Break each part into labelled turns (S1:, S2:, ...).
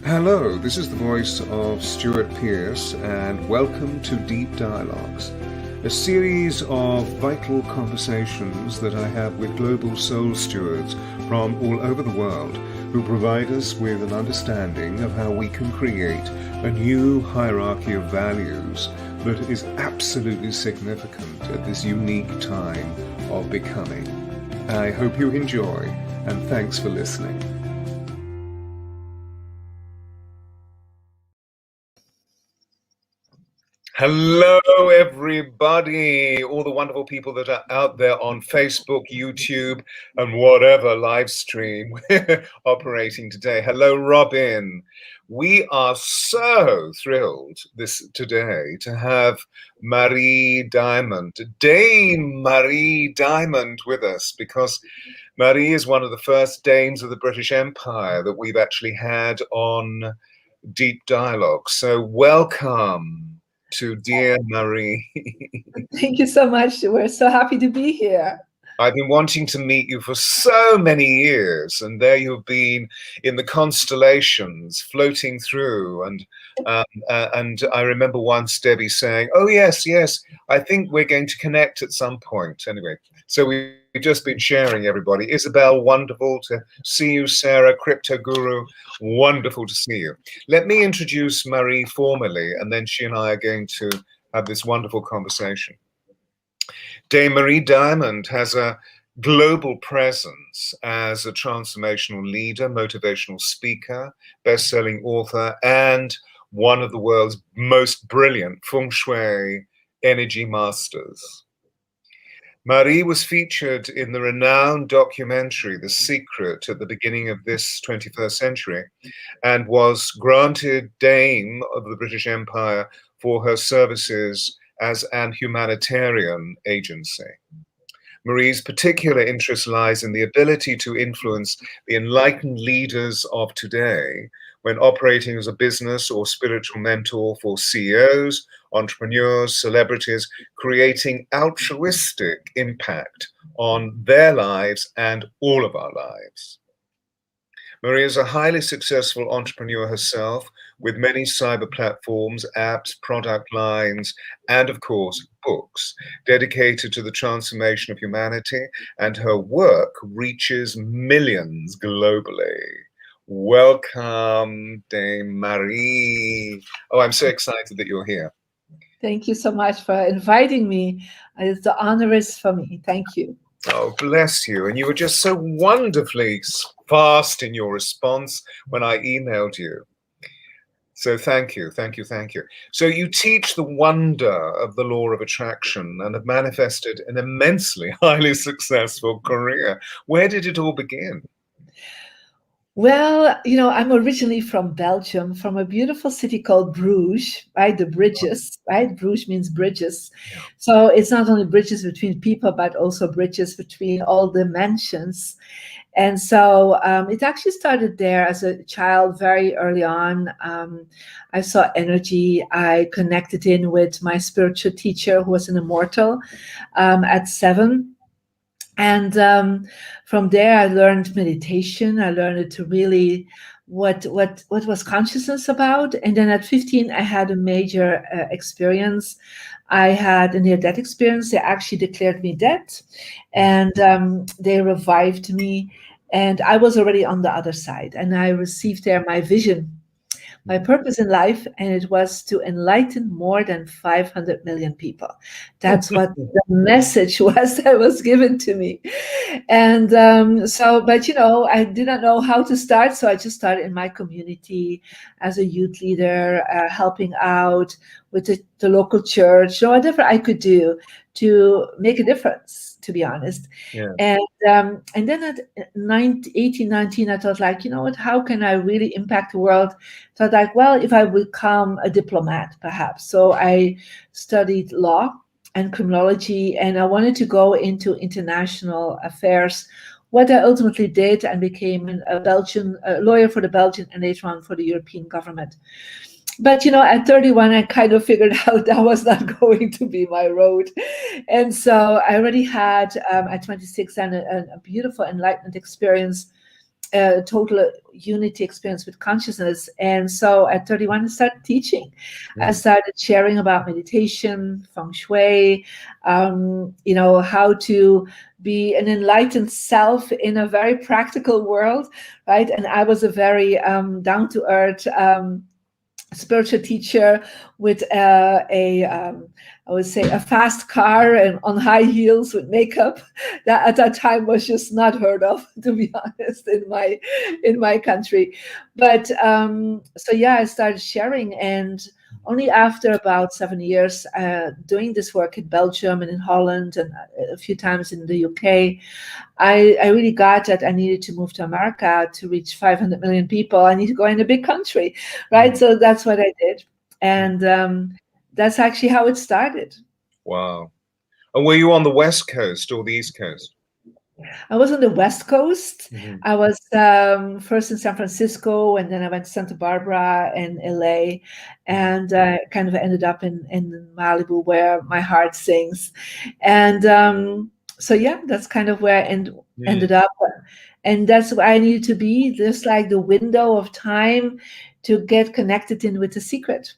S1: Hello, this is the voice of Stuart Pearce, and welcome to Deep Dialogues, a series of vital conversations that I have with global soul stewards from all over the world who provide us with an understanding of how we can create a new hierarchy of values that is absolutely significant at this unique time of becoming. I hope you enjoy, and thanks for listening. Hello, everybody, all the wonderful people that are out there on Facebook, YouTube, and whatever live stream we're operating today. Hello, Robin. We are so thrilled today to have Marie Diamond, Dame Marie Diamond, with us, because Marie is one of the first dames of the British Empire that we've actually had on Deep Dialogue. So welcome to dear Marie.
S2: Thank you so much. We're so happy to be here.
S1: I've been wanting to meet you for so many years, and there you've been in the constellations, floating through. And I remember once Debbie saying, "Oh yes, yes, I think we're going to connect at some point." Anyway, so we've just been sharing, everybody. Isabel, wonderful to see you. Sarah, Crypto Guru, wonderful to see you. Let me introduce Marie formally, and then she and I are going to have this wonderful conversation. Dame Marie Diamond has a global presence as a transformational leader, motivational speaker, best-selling author, and one of the world's most brilliant Feng Shui energy masters. Marie was featured in the renowned documentary The Secret at the beginning of this 21st century and was granted Dame of the British Empire for her services as an humanitarian agency. Marie's particular interest lies in the ability to influence the enlightened leaders of today when operating as a business or spiritual mentor for CEOs, entrepreneurs, celebrities, creating altruistic impact on their lives and all of our lives. Marie is a highly successful entrepreneur herself, with many cyber platforms, apps, product lines, and of course, books dedicated to the transformation of humanity, and her work reaches millions globally. Welcome, Dame Marie. Oh, I'm so excited that you're here.
S2: Thank you so much for inviting me. The honor is for me. Thank you.
S1: Oh, bless you. And you were just so wonderfully fast in your response when I emailed you. So thank you, thank you, thank you. So you teach the wonder of the law of attraction and have manifested an immensely highly successful career. Where did it all begin?
S2: Well, I'm originally from Belgium, from a beautiful city called Bruges, right? The bridges, right? Bruges means bridges.
S1: Yeah.
S2: So it's not only bridges between people, but also bridges between all dimensions. And so it actually started there as a child very early on. I saw energy. I connected in with my spiritual teacher, who was an immortal, at 7. And from there, I learned meditation. I learned to really what was consciousness about. And then at 15, I had a major experience. I had a near-death experience. They actually declared me dead, and they revived me. And I was already on the other side, and I received there my vision, my purpose in life, and it was to enlighten more than 500 million people. That's what the message was that was given to me. And but I did not know how to start, so I just started in my community as a youth leader, helping out with the local church, or whatever I could do to make a difference, to be honest.
S1: Yeah.
S2: And then at 18, 19, I thought, like, you know what, how can I really impact the world? So I thought, like, well, if I become a diplomat, perhaps. So I studied law and criminology, and I wanted to go into international affairs. What I ultimately did, and became a lawyer for the Belgian and later on for the European government. But, at 31, I kind of figured out that was not going to be my road. And so I already had, at 26, a beautiful enlightenment experience total unity experience with consciousness. And so at 31, I started teaching. I
S1: Mm.
S2: started sharing about meditation, feng shui, how to be an enlightened self in a very practical world, right? And I was a very down-to-earth spiritual teacher with I would say a fast car and on high heels with makeup. That at that time was just not heard of, to be honest, in my country. But so yeah, I started sharing, and only after about 7 years doing this work in Belgium and in Holland and a few times in the UK, I really got that I needed to move to America to reach 500 million people. I need to go in a big country, right? So that's what I did. And that's actually how it started.
S1: Wow. And were you on the West Coast or the East Coast?
S2: I was on the West Coast.
S1: Mm-hmm.
S2: I was first in San Francisco, and then I went to Santa Barbara and LA, and kind of ended up in Malibu, where my heart sings. And so yeah, that's kind of where I ended up. And that's where I needed to be, just like the window of time to get connected in with the secret.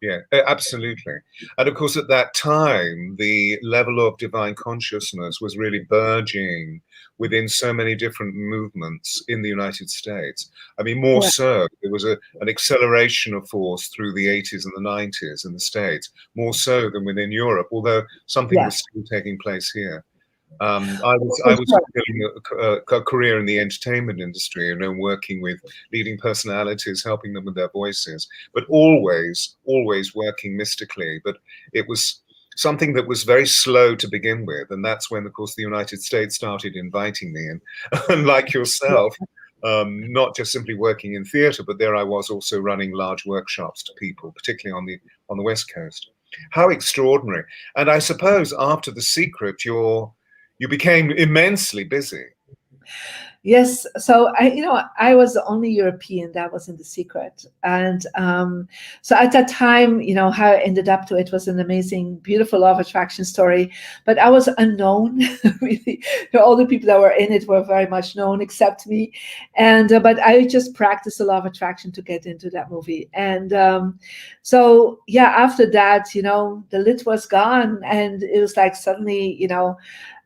S1: Yeah, absolutely. And of course, at that time, the level of divine consciousness was really burgeoning within so many different movements in the United States. I mean, more so, there was an acceleration of force through the 80s and the 90s in the States, more so than within Europe, although something was still taking place here. I was building a career in the entertainment industry, working with leading personalities, helping them with their voices, but always working mystically. But it was something that was very slow to begin with, and that's when, of course, the United States started inviting me in, and like yourself, not just simply working in theatre, but there I was also running large workshops to people, particularly on the West Coast. How extraordinary! And I suppose after The Secret, you became immensely busy.
S2: Yes, so I was the only European that was in The Secret, and so at that time, how I ended up to it was an amazing, beautiful law of attraction story. But I was unknown, really. All the people that were in it were very much known except me, and but I just practiced the law of attraction to get into that movie. And so yeah, after that, the lid was gone, and it was like suddenly,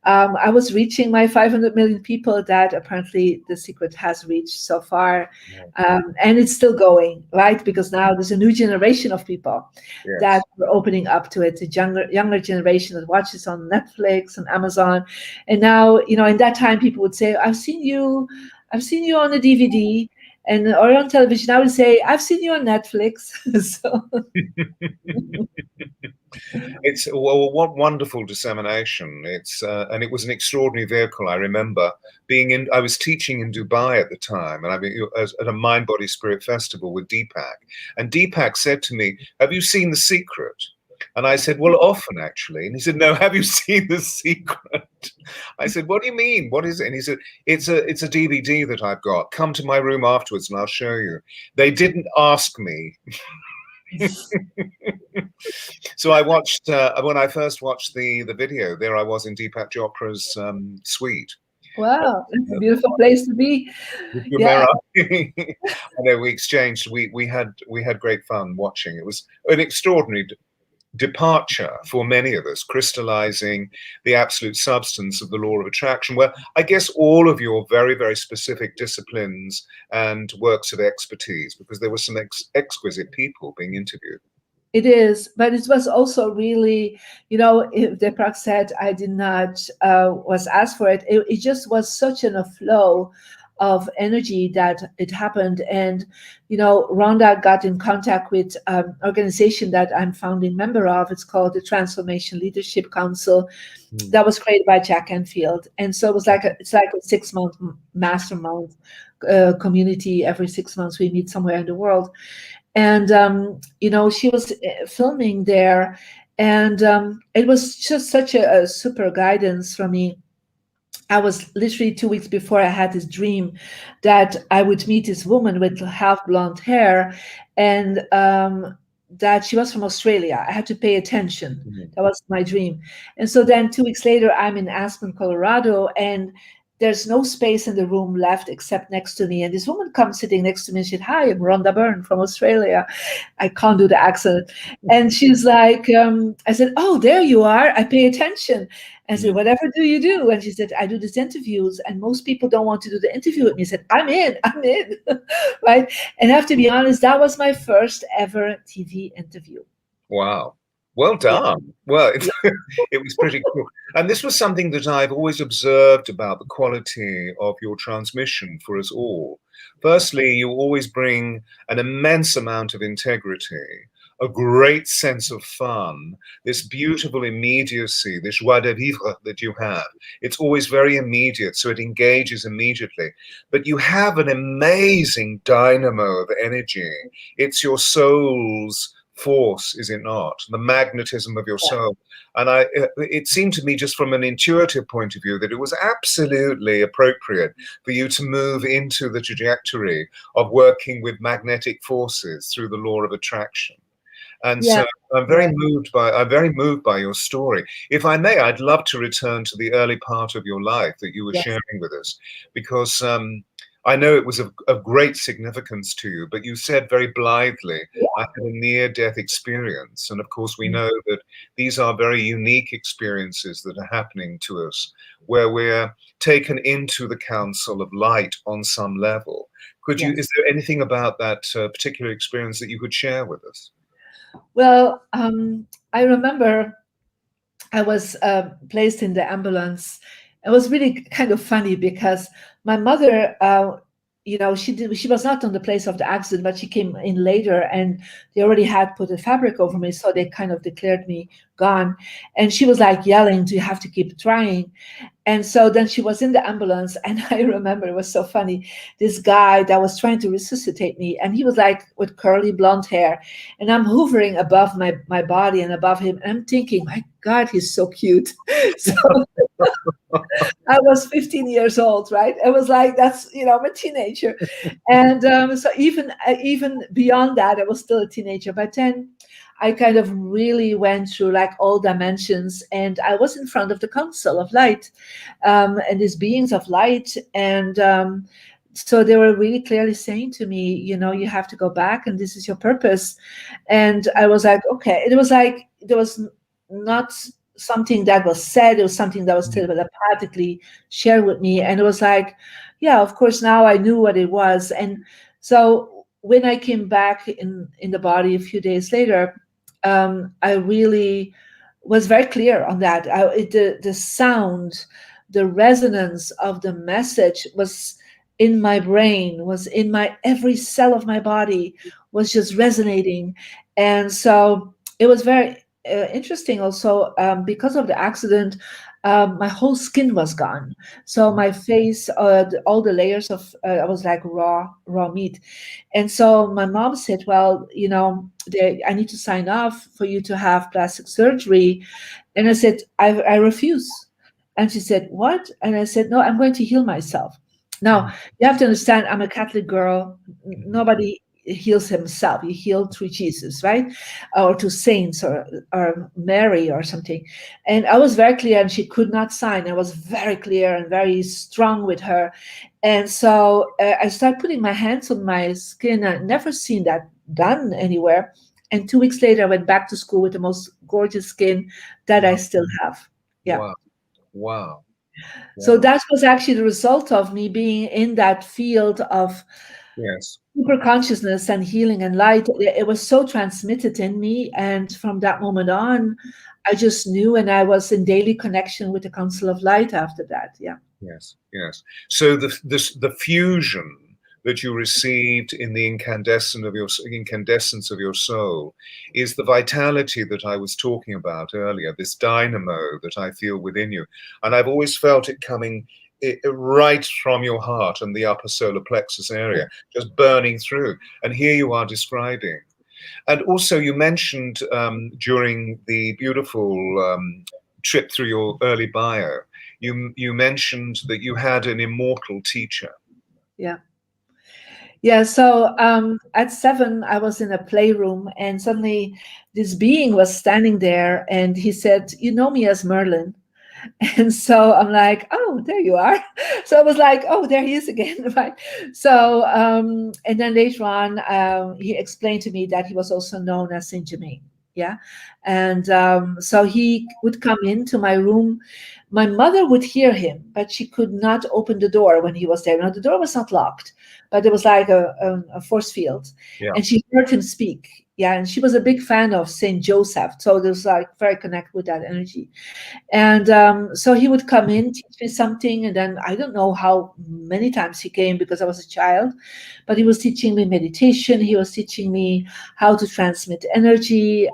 S2: I was reaching my 500 million people that apparently The Secret has reached so far. And it's still going, right? Because now there's a new generation of people that are opening up to it, the younger generation that watches on Netflix and Amazon. And now, in that time, people would say, I've seen you on a DVD or on television. I would say, I've seen you on Netflix. So
S1: It's what wonderful dissemination. And it was an extraordinary vehicle. I remember I was teaching in Dubai at the time, and at a Mind, Body, Spirit festival with Deepak. And Deepak said to me, "Have you seen The Secret?" And I said, "Well, often actually." And he said, "No, have you seen The Secret?" I said, "What do you mean? What is it?" And he said, it's a DVD that I've got. Come to my room afterwards and I'll show you." They didn't ask me. So I watched when I first watched the video. There I was in Deepak Chopra's suite.
S2: Wow, it's a beautiful place to be.
S1: Yeah. I know we exchanged. We had great fun watching. It was an extraordinary departure for many of us, crystallizing the absolute substance of the law of attraction, where I guess all of your very, very specific disciplines and works of expertise, because there were some exquisite people being interviewed.
S2: It is, but it was also really, if Deepak said I did not was asked for it, it just was such a flow of energy that it happened. And Rhonda got in contact with an organization that I'm founding member of. It's called the Transformation Leadership Council. That was created by Jack Canfield, and so it was like a 6-month mastermind community. Every 6 months we meet somewhere in the world. And, she was filming there, and it was just such a super guidance for me. I was literally 2 weeks before I had this dream that I would meet this woman with half blonde hair, and that she was from Australia. I had to pay attention. That was my dream. And so then 2 weeks later, I'm in Aspen, Colorado, and there's no space in the room left except next to me. And this woman comes sitting next to me and she said, "Hi, I'm Rhonda Byrne from Australia." I can't do the accent. And she's like, I said, "Oh, there you are. I pay attention." I said, "Whatever do you do?" And she said, "I do these interviews, and most people don't want to do the interview with me." I said, I'm in, right? And I have to be honest, that was my first ever TV interview.
S1: Wow. Well
S2: Yeah.
S1: done. Well,
S2: Yeah.
S1: it was pretty cool. And this was something that I've always observed about the quality of your transmission for us all. Firstly, you always bring an immense amount of integrity, a great sense of fun, this beautiful immediacy, this joie de vivre that you have. It's always very immediate, so it engages immediately. But you have an amazing dynamo of energy. It's your soul's force, is it not? The magnetism of your soul. And it seemed to me, just from an intuitive point of view, that it was absolutely appropriate for you to move into the trajectory of working with magnetic forces through the law of attraction. And
S2: Yeah.
S1: so I'm very moved by your story. If I may, I'd love to return to the early part of your life that you were
S2: Yes.
S1: sharing with us, because I know it was of great significance to you, but you said very blithely, I had a near-death experience. And of course, we know that these are very unique experiences that are happening to us, where we're taken into the council of light on some level.
S2: Yes.
S1: Is there anything about that particular experience that you could share with us?
S2: Well, I remember I was placed in the ambulance. It was really kind of funny because my mother, she was not on the place of the accident, but she came in later, and they already had put a fabric over me, so they kind of declared me gone. And she was like yelling, "Do you have to keep trying?" And so then she was in the ambulance, and I remember it was so funny. This guy that was trying to resuscitate me, and he was like with curly blonde hair, and I'm hovering above my body and above him, and I'm thinking, my God, he's so cute. So I was 15 years old, right? It was like, that's, I'm a teenager. And so even beyond that, I was still a teenager. But then I kind of really went through like all dimensions, and I was in front of the council of light, and these beings of light. And so they were really clearly saying to me, you have to go back, and this is your purpose. And I was like, okay. It was like, there was not something that was said, it was something that was telepathically shared with me. And it was like, yeah, of course, now I knew what it was. And so when I came back in the body a few days later, I really was very clear on that. The sound, the resonance of the message was in my brain, was in my every cell of my body, was just resonating. And so it was very interesting also, because of the accident. My whole skin was gone, so my face, all the layers of, I was like raw meat. And so my mom said, well, I need to sign off for you to have plastic surgery. And I said, I refuse. And she said, what? And I said, no, I'm going to heal myself. Now, you have to understand, I'm a Catholic girl. Nobody heals himself. You heal through Jesus, right? Or to saints, or Mary or something. And I was very clear, and she could not sign. I was very clear and very strong with her. And so I started putting my hands on my skin. I'd never seen that done anywhere. And 2 weeks later, I went back to school with the most gorgeous skin that I still have. Yeah.
S1: Wow. Wow.
S2: So
S1: Wow.
S2: that was actually the result of me being in that field of
S1: Yes.
S2: super consciousness and healing and light. It was so transmitted in me. And from that moment on, I just knew, and I was in daily connection with the Council of Light after that. Yeah.
S1: Yes. Yes. So the fusion that you received in the incandescence of your soul is the vitality that I was talking about earlier, this dynamo that I feel within you. And I've always felt it coming right from your heart and the upper solar plexus area, just burning through. And here you are describing. And also you mentioned during the beautiful trip through your early bio, you mentioned that you had an immortal teacher.
S2: Yeah. Yeah. So at 7, I was in a playroom, and suddenly this being was standing there, and he said, "You know me as Merlin." And so I'm like, oh, there you are. So I was like, oh, there he is again, right? So, and then later on, he explained to me that he was also known as Saint Germain. Yeah. And so he would come into my room. My mother would hear him, but she could not open the door when he was there. Now, the door was not locked, but it was like a force field.
S1: Yeah.
S2: And she heard him speak. Yeah. And she was a big fan of Saint Joseph. So there was like very connected with that energy. And so he would come in, teach me something, and then I don't know how many times he came because I was a child, but he was teaching me meditation. He was teaching me how to transmit energy.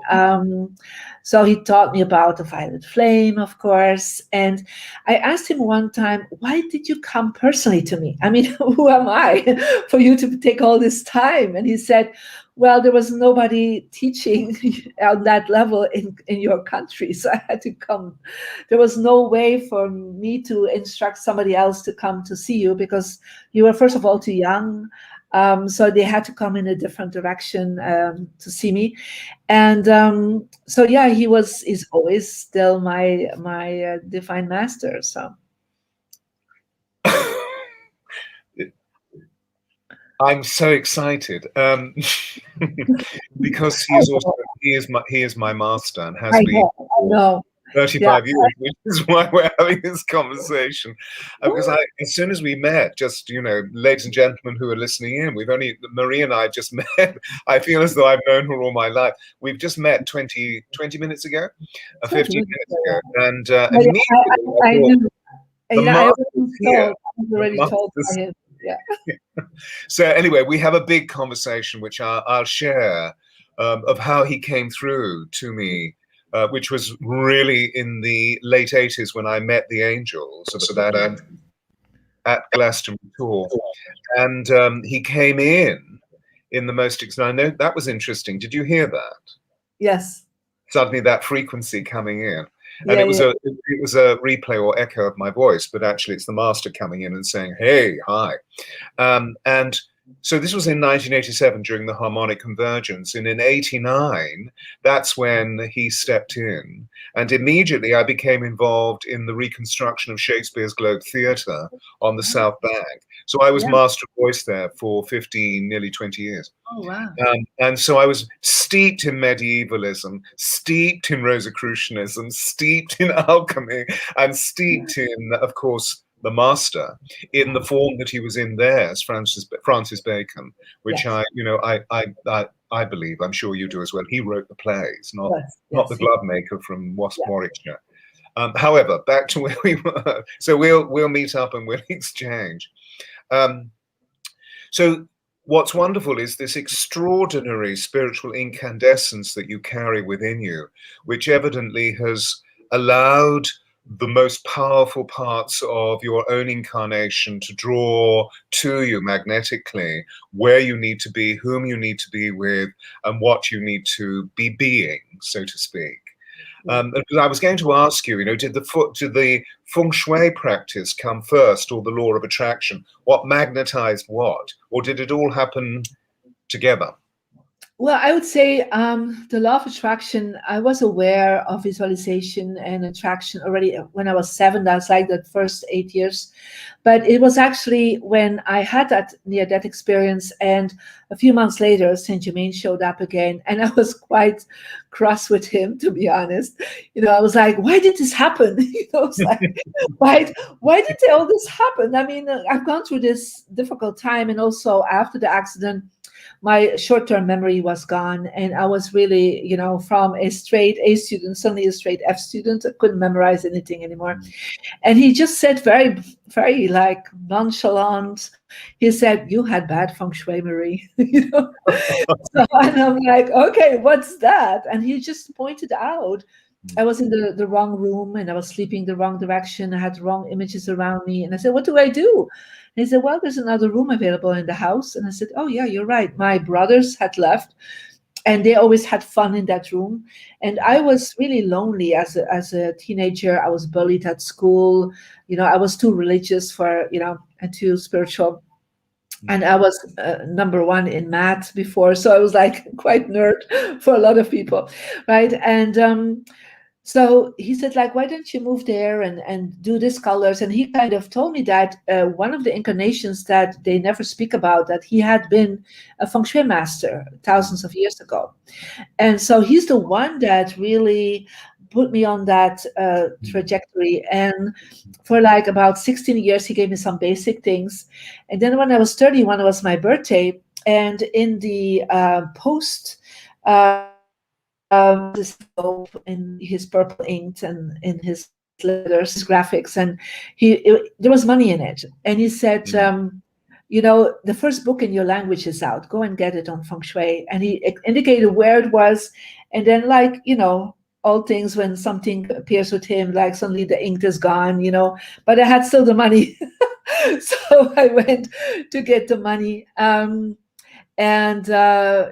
S2: So he taught me about the violet flame, of course. And I asked him one time, why did you come personally to me? I mean, who am I for you to take all this time? And he said, well, there was nobody teaching on that level in your country. So I had to come. There was no way for me to instruct somebody else to come to see you because you were, first of all, too young. So they had to come in a different direction to see me. And so, yeah, is always still my divine master. So.
S1: I'm so excited because he is my master and has been
S2: I know.
S1: 35 years, which is why we're having this conversation. Because as soon as we met, just, ladies and gentlemen who are listening in, Marie and I just met. I feel as though I've known her all my life. We've just met 20 minutes ago, 15 minutes ago. And immediately
S2: I knew.
S1: the master's here.
S2: I was already told by him. Yeah.
S1: So anyway, we have a big conversation, which I'll share, of how he came through to me, which was really in the late 80s when I met the Angels at Glastonbury tour. And he came in the most, I know that was interesting. Did you hear that?
S2: Yes.
S1: Suddenly that frequency coming in. And it was a replay or echo of my voice, but actually it's the master coming in and saying, hey, hi. And so this was in 1987 during the harmonic convergence. And in 89, that's when he stepped in. And immediately I became involved in the reconstruction of Shakespeare's Globe Theatre on the South Bank. So I was master of voice there for 15, nearly 20 years.
S2: Oh, wow.
S1: And so I was steeped in medievalism, steeped in Rosicrucianism, steeped in alchemy, and steeped in, of course, the master in the form that he was in there as Francis Bacon, which I believe, I'm sure you do as well. He wrote the plays, not the glove maker from Warwickshire. However, back to where we were. So we'll meet up and we'll exchange. So what's wonderful is this extraordinary spiritual incandescence that you carry within you, which evidently has allowed the most powerful parts of your own incarnation to draw to you magnetically where you need to be, whom you need to be with, and what you need to be being, so to speak. Because I was going to ask you, did the Feng Shui practice come first, or the law of attraction? What magnetized what? Or did it all happen together?
S2: Well, I would say the law of attraction, I was aware of visualization and attraction already when I was 7. That's like the first 8 years. But it was actually when I had that near-death experience, and a few months later, Saint Germain showed up again, and I was quite cross with him, to be honest. I was like, why did this happen? It's like, why did all this happen? I mean, I've gone through this difficult time, and also after the accident, my short-term memory was gone, and I was really, from a straight A student, suddenly a straight F student. I couldn't memorize anything anymore. And he just said very, very nonchalant. He said, "You had bad feng shui, Marie." So, and I'm like, okay, what's that? And he just pointed out I was in the wrong room, and I was sleeping the wrong direction. I had the wrong images around me. And I said, what do I do? And he said, well, there's another room available in the house. And I said, oh, yeah, you're right. My brothers had left, and they always had fun in that room. And I was really lonely as a teenager. I was bullied at school. I was too religious and too spiritual. And I was number 1 in math before. So I was like quite nerd for a lot of people, right? And So he said, like, why don't you move there and do these colors? And he kind of told me that one of the incarnations that they never speak about, that he had been a feng shui master thousands of years ago. And so he's the one that really put me on that trajectory. And for like about 16 years, he gave me some basic things. And then when I was 31, it was my birthday. And in the post, this envelope in his purple ink and in his letters, his graphics, and there was money in it. And he said, you know, the first book in your language is out. Go and get it on feng shui. And he indicated where it was. And then, like, you know, all things, when something appears with him, like suddenly the ink is gone, you know, but I had still the money. So I went to get the money. And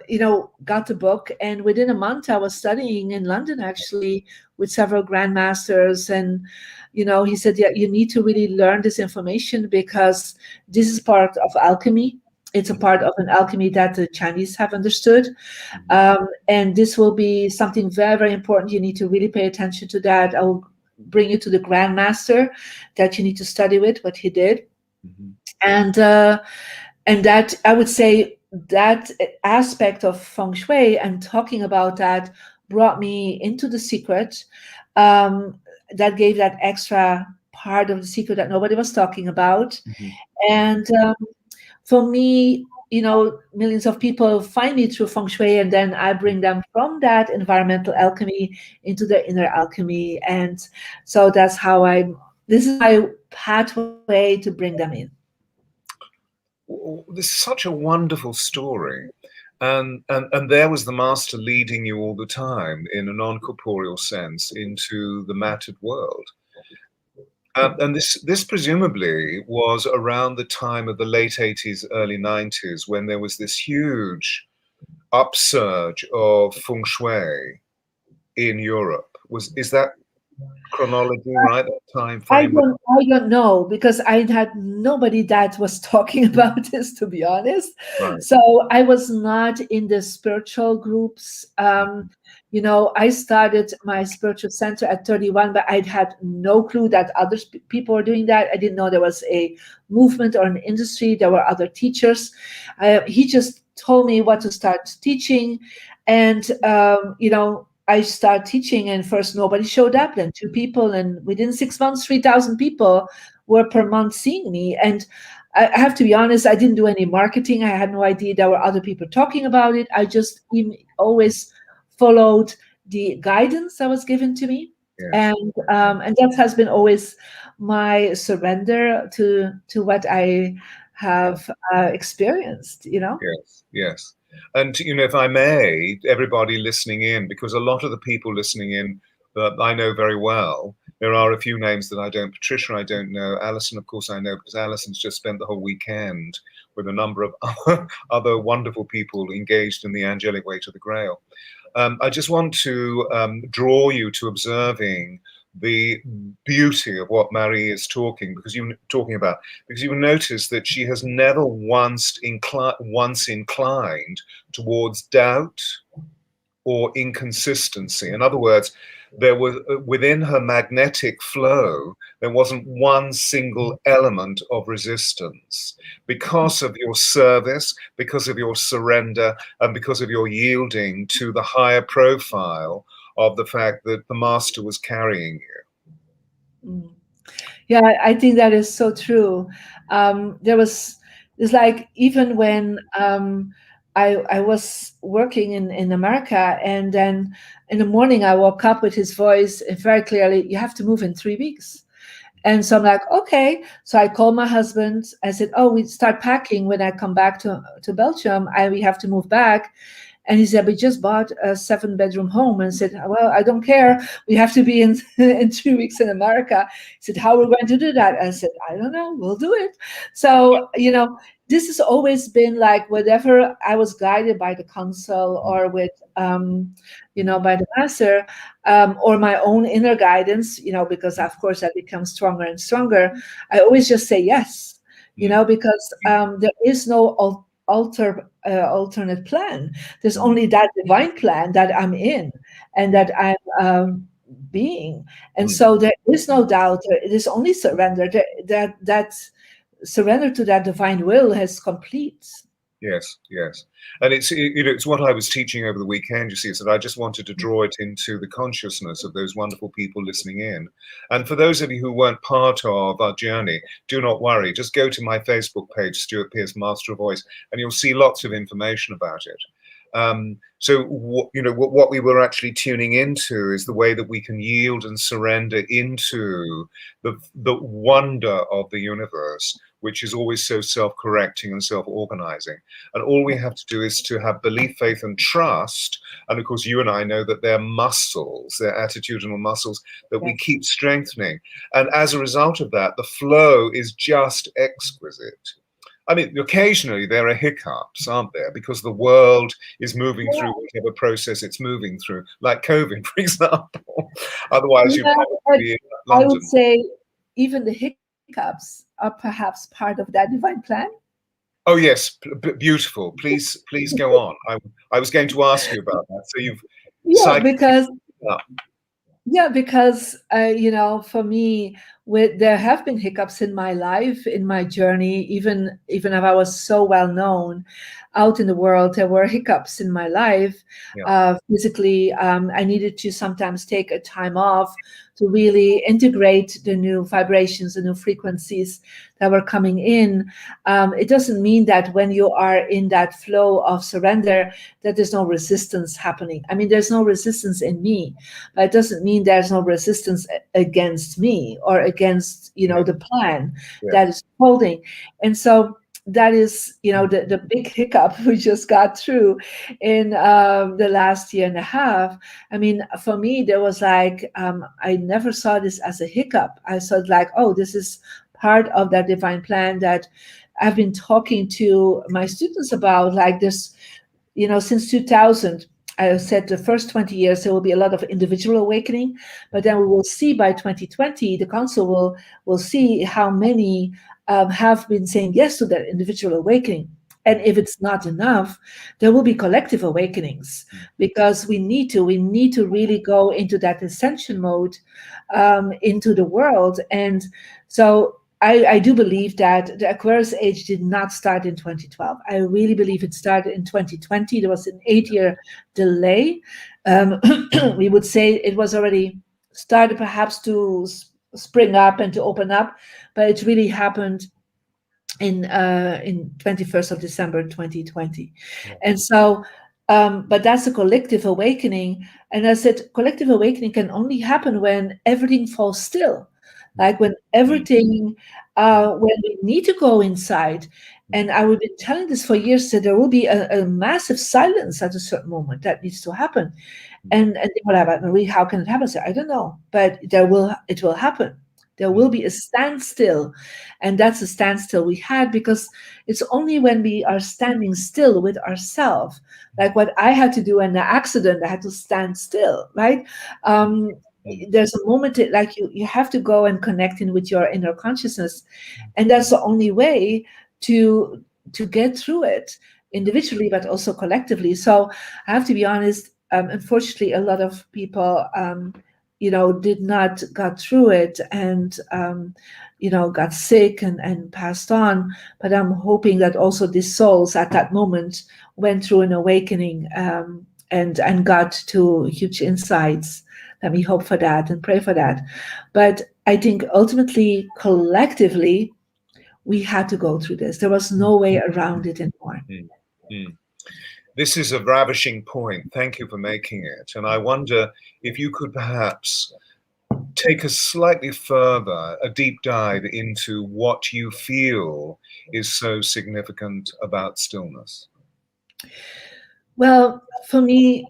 S2: you know, got the book, and within a month I was studying in London, actually, with several grandmasters. And you know, he said, yeah, you need to really learn this information, because this is part of alchemy. It's a part of an alchemy that the Chinese have understood. And this will be something very, very important. You need to really pay attention to that. I will bring you to the grandmaster that you need to study with, what he did. And that, I would say, that aspect of feng shui and talking about that brought me into the secret. That gave that extra part of the secret that nobody was talking about. And for me, you know, millions of people find me through feng shui, and then I bring them from that environmental alchemy into their inner alchemy. And so that's how this is my pathway to bring them in.
S1: This is such a wonderful story. And there was the master leading you all the time in a non-corporeal sense into the mattered world. And this presumably was around the time of the late 80s, early 90s, when there was this huge upsurge of feng shui in Europe. Is that chronology right? That time frame?
S2: I don't know, because I had nobody that was talking about this, to be honest.
S1: Right.
S2: So I was not in the spiritual groups. You know, I started my spiritual center at 31, but I'd had no clue that other people were doing that. I didn't know there was a movement or an industry. There were other teachers. He just told me what to start teaching. And, you know, I started teaching, and first nobody showed up, then 2 people, and within 6 months, 3,000 people were per month seeing me. And I have to be honest, I didn't do any marketing. I had no idea there were other people talking about it. I just always followed the guidance that was given to me.
S1: Yes.
S2: And that has been always my surrender to what I have experienced, you know?
S1: Yes, yes. And, you know, if I may, everybody listening in, because a lot of the people listening in I know very well. There are a few names that I don't. Patricia, I don't know. Alison, of course, I know, because Alison's just spent the whole weekend with a number of other wonderful people engaged in the angelic way to the Grail. I just want to draw you to observing the beauty of what Marie is talking about, because you will notice that she has never once inclined towards doubt or inconsistency. In other words, there was within her magnetic flow, there wasn't one single element of resistance, because of your service, because of your surrender, and because of your yielding to the higher profile of the fact that the master was carrying you.
S2: Yeah, I think that is so true. It's like, even when I was working in America, and then in the morning I woke up with his voice very clearly, you have to move in 3 weeks. And so I'm like, okay. So I called my husband. I said, oh, we start packing when I come back to Belgium. We have to move back. And he said, we just bought a 7-bedroom home. And said, well, I don't care. We have to be in 3 weeks in America. He said, how are we going to do that? I said, I don't know. We'll do it. So, you know, this has always been like, whatever I was guided by the council, or with, you know, by the master, or my own inner guidance, you know, because of course I become stronger and stronger. I always just say yes, you know, because there is no alternate plan. There's only that divine plan that I'm in, and that I'm being. And so there is no doubt, it is only surrender. That surrender to that divine will has complete.
S1: Yes, yes. And it's what I was teaching over the weekend, you see, is that I just wanted to draw it into the consciousness of those wonderful people listening in. And for those of you who weren't part of our journey, do not worry. Just go to my Facebook page, Stuart Pearce, Master of Voice, and you'll see lots of information about it. So what we were actually tuning into is the way that we can yield and surrender into the wonder of the universe, which is always so self-correcting and self-organizing. And all we have to do is to have belief, faith, and trust. And of course, you and I know that they're muscles, they're attitudinal muscles that we keep strengthening. And as a result of that, the flow is just exquisite. I mean, occasionally there are hiccups, aren't there? Because the world is moving through whatever process it's moving through, like COVID, for example. Otherwise, you'd probably be in London.
S2: I would say even the hiccups are perhaps part of that divine plan.
S1: Oh yes, beautiful. Please go on. I was going to ask you about that. So you've
S2: because for me, there have been hiccups in my life, in my journey, even if I was so well known out in the world, there were hiccups in my life. Physically, I needed to sometimes take a time off to really integrate the new vibrations, the new frequencies that were coming in. It doesn't mean that when you are in that flow of surrender, that there's no resistance happening. I mean, there's no resistance in me, but it doesn't mean there's no resistance against me or against, the plan that is holding. And so that is, the big hiccup we just got through in the last year and a half. I mean, for me, there was like, I never saw this as a hiccup. I saw it like, oh, this is part of that divine plan that I've been talking to my students about, like this, since 2000. I said the first 20 years, there will be a lot of individual awakening, but then we will see by 2020, the council will see how many have been saying yes to that individual awakening. And if it's not enough, there will be collective awakenings, because we need to really go into that ascension mode into the world. And so I do believe that the Aquarius age did not start in 2012. I really believe it started in 2020. There was an 8-year delay. We would say it was already started perhaps to spring up and to open up, but it really happened in 21st of December 2020. And so but that's a collective awakening. And I said collective awakening can only happen when everything falls still, like when everything when we need to go inside. And I would be telling this for years, that there will be a massive silence at a certain moment that needs to happen. And they will have, Marie, how can it happen? So I don't know, but it will happen. There will be a standstill, and that's a standstill we had, because it's only when we are standing still with ourselves, like what I had to do in the accident. I had to stand still, right? There's a moment that, like, you have to go and connect in with your inner consciousness, and that's the only way to get through it individually, but also collectively. So I have to be honest. Unfortunately, a lot of people did not got through it, and got sick and passed on. But I'm hoping that also these souls at that moment went through an awakening and got to huge insights. Let me hope for that and pray for that. But I think ultimately, collectively, we had to go through this. There was no way around it anymore.
S1: This is a ravishing point. Thank you for making it. And I wonder if you could perhaps take us slightly further, a deep dive into what you feel is so significant about stillness.
S2: Well, for me,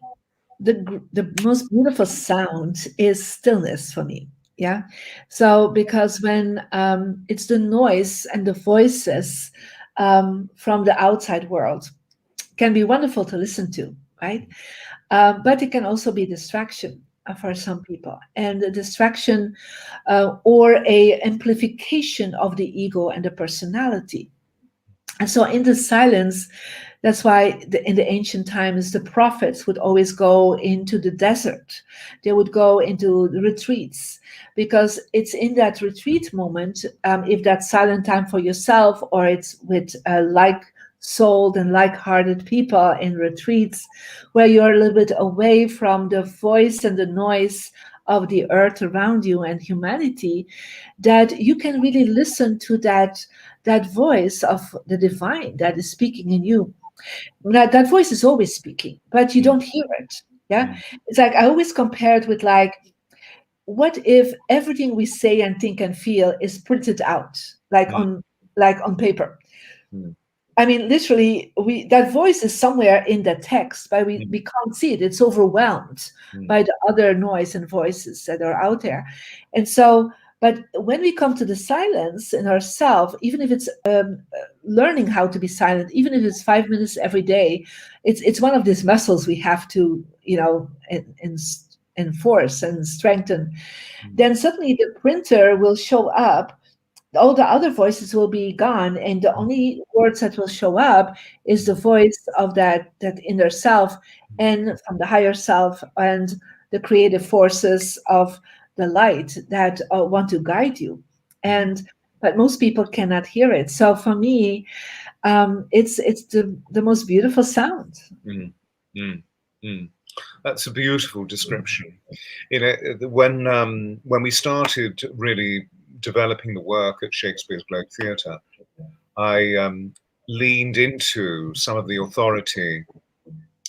S2: the most beautiful sound is stillness for me. Yeah. So because when it's the noise and the voices from the outside world, can be wonderful to listen to, right? But it can also be distraction for some people, and a distraction or a amplification of the ego and the personality. And so in the silence, That's why in the ancient times, the prophets would always go into the desert. They would go into the retreats, because it's in that retreat moment, if that's silent time for yourself, or it's with like-souled and like-hearted people in retreats, where you're a little bit away from the voice and the noise of the earth around you and humanity, that you can really listen to that voice of the divine that is speaking in you. That voice is always speaking, but you
S1: Mm,
S2: don't hear it. Yeah.
S1: mm,
S2: It's like I always compare it with, like, what if everything we say and think and feel is printed out,
S1: mm,
S2: like on paper?
S1: mm,
S2: I mean, literally, we that voice is somewhere in the text, but we
S1: mm,
S2: can't see it. It's overwhelmed
S1: mm,
S2: by the other noise and voices that are out there. And so, but when we come to the silence in ourselves, even if it's learning how to be silent, even if it's 5 minutes every day, it's one of these muscles we have to, enforce and strengthen.
S1: mm,
S2: Then suddenly the printer will show up, all the other voices will be gone, and the
S1: mm,
S2: only words that will show up is the voice of that inner self,
S1: mm,
S2: and from the higher self, and the creative forces of the light that want to guide you.
S1: mm,
S2: And but most people cannot hear it. So for me, it's the most beautiful sound.
S1: mm, mm, mm. That's a beautiful description. You know, when we started really developing the work at Shakespeare's Globe Theatre, I leaned into some of the authority